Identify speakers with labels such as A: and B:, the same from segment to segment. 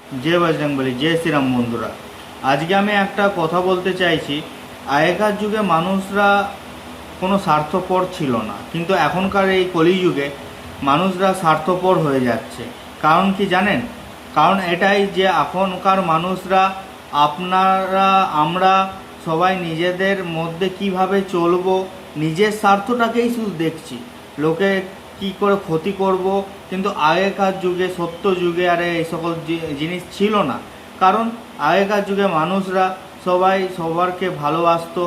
A: जय बजरंगबली। जय श्रीराम बंधुरा। आज के आमी एकटा कथा बोलते चाइछि। আগেকার যুগে মানুষরা কোনো স্বার্থপর ছিল না, কিন্তু এখনকার এই কলিযুগে মানুষরা স্বার্থপর হয়ে যাচ্ছে। কারণ কি জানেন? কারণ এটাই যে এখনকার মানুষরা আপনারা আমরা সবাই নিজেদের মধ্যে কিভাবে চলবো, নিজের স্বার্থটাকেই শুধু দেখছি, লোকে কি করে ক্ষতি করব। কিন্তু আগেকার যুগে, সত্য যুগে আর এই সকল জিনিস ছিল না। কারণ আগেকার যুগে মানুষরা সবাই সবারকে ভালোবাসতো,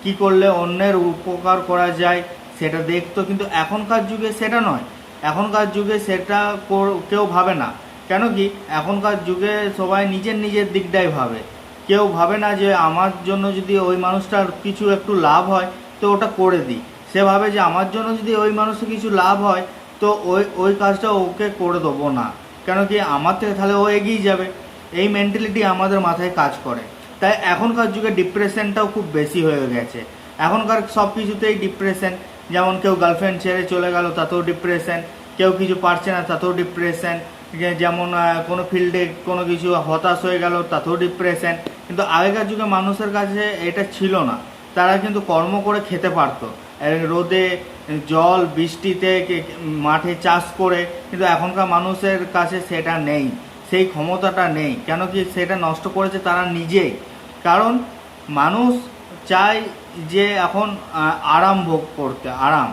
A: কি করলে অন্যের উপকার করা যায় সেটা দেখতো। কিন্তু এখনকার যুগে সেটা নয়, এখনকার যুগে সেটা কেউ ভাবে না। কেন কি এখনকার যুগে সবাই নিজের নিজের দিকটাই ভাবে। কেউ ভাবে না যে আমার জন্য যদি ওই মানুষটার কিছু একটু লাভ হয় তো ওটা করে দিই। সে ভাবে যে আমার জন্য যদি ওই মানুষের কিছু লাভ হয় তো ওই কাজটা ওকে করে দেবো না। কেন কি আমার থেকে তাহলে ও এগিয়ে যাবে। এই মেন্টালিটি আমাদের মাথায় কাজ করে। তাই এখনকার যুগে ডিপ্রেশনটাও খুব বেশি হয়ে গেছে। এখনকার সব কিছুতেই ডিপ্রেশন। যেমন কেউ গার্লফ্রেন্ড ছেড়ে চলে গেল তাতেও ডিপ্রেশন, কেউ কিছু পারছে না তাতেও ডিপ্রেশন, যেমন কোনো ফিল্ডে কোনো কিছু হতাশ হয়ে গেল তাতেও ডিপ্রেশন। কিন্তু আগেকার যুগে মানুষের কাছে এটা ছিল না। তারা কিন্তু কর্ম করে খেতে পারতো, রোদে জল বৃষ্টিতে মাঠে চাষ করে। কিন্তু এখনকার মানুষের কাছে সেটা নেই, সেই ক্ষমতাটা নেই। কেন কি সেটা নষ্ট করেছে তারা নিজেই। কারণ মানুষ চায় যে এখন আরাম ভোগ করতে, আরাম।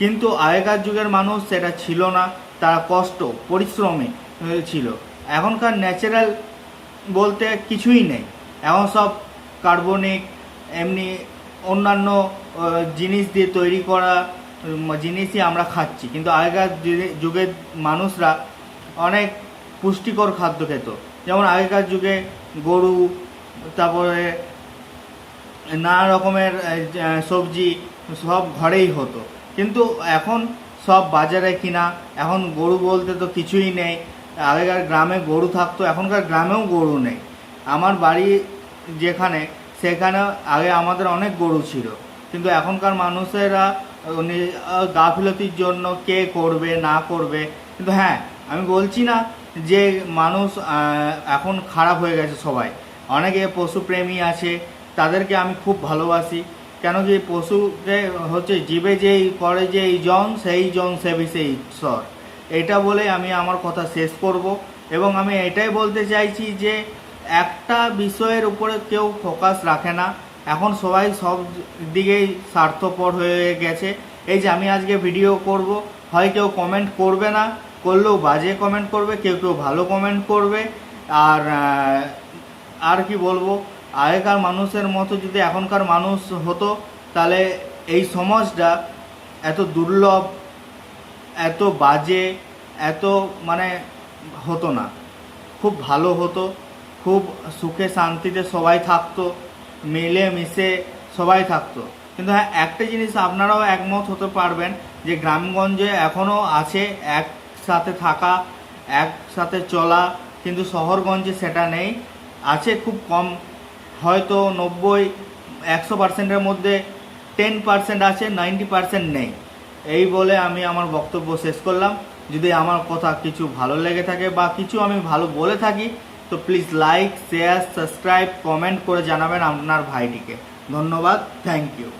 A: কিন্তু আগেকার যুগের মানুষ সেটা ছিল না, তারা কষ্ট পরিশ্রমী ছিল। এখনকার ন্যাচারাল বলতে কিছুই নেই, এখন সব কার্বনিক এমনি অন্যান্য জিনিস দিয়ে তৈরি করা জিনিসই আমরা খাচ্ছি। কিন্তু আগেকার যুগের মানুষরা অনেক পুষ্টিকর খাদ্য খেত। যেমন আগেকার যুগে গরু, তারপরে নানা রকমের সবজি সব ঘরেই হতো। কিন্তু এখন সব বাজারে কিনা। এখন গরু বলতে তো কিছুই নেই। আগেকার গ্রামে গরু থাকতো, এখনকার গ্রামেও গরু নেই। আমার বাড়ি যেখানে, সেখানে আগে আমাদের অনেক গরু ছিল। কিন্তু এখনকার মানুষেরা গাফিলতির জন্য কে করবে না করবে। কিন্তু হ্যাঁ, আমি বলছি না যে মানুষ এখন খারাপ হয়ে গেছে সবাই। অনেকে পশুপ্রেমী আছে, তাদেরকে আমি খুব ভালোবাসি। কেন কি পশুকে হচ্ছে জীবে যেই করে যে এই জন সেই জন সেবি সেই ঈশ্বর। এটা বলে আমি আমার কথা শেষ করব। এবং আমি এটাই বলতে চাইছি যে একটা বিষয়ের উপরে কেউ ফোকাস রাখে না। এখন সবাই সব দিকেই স্বার্থপর হয়ে গেছে। এই যে আমি আজকে ভিডিও করব, হয় কেউ কমেন্ট করবে না, করলেও বাজে কমেন্ট করবে, কেউ কেউ ভালো কমেন্ট করবে। আর কি বলবো, আগেকার মানুষের মতো যদি এখনকার মানুষ হতো তাহলে এই সমাজটা এত দুর্লভ, এত বাজে, এত মানে হতো না। খুব ভালো হতো, খুব সুখে শান্তিতে সবাই থাকতো, মিলে মিশে সবাই থাকতো। কিন্তু হ্যাঁ, একটা জিনিস আপনারাও একমত হতে পারবেন যে গ্রামগঞ্জে এখনও আছে একসাথে থাকা, একসাথে চলা। কিন্তু শহরগঞ্জে সেটা নেই, আছে খুব কম। হয়তো 90-100%-এর মধ্যে 10% আছে, 90% নেই। এই বলে আমি আমার বক্তব্য শেষ করলাম। যদি আমার কথা কিছু ভালো লেগে থাকে বা কিছু আমি ভালো বলে থাকি তো please like, share, subscribe, comment করে জানাবেন আপনার ভাইটিকে। ধন্যবাদ, থ্যাংক ইউ।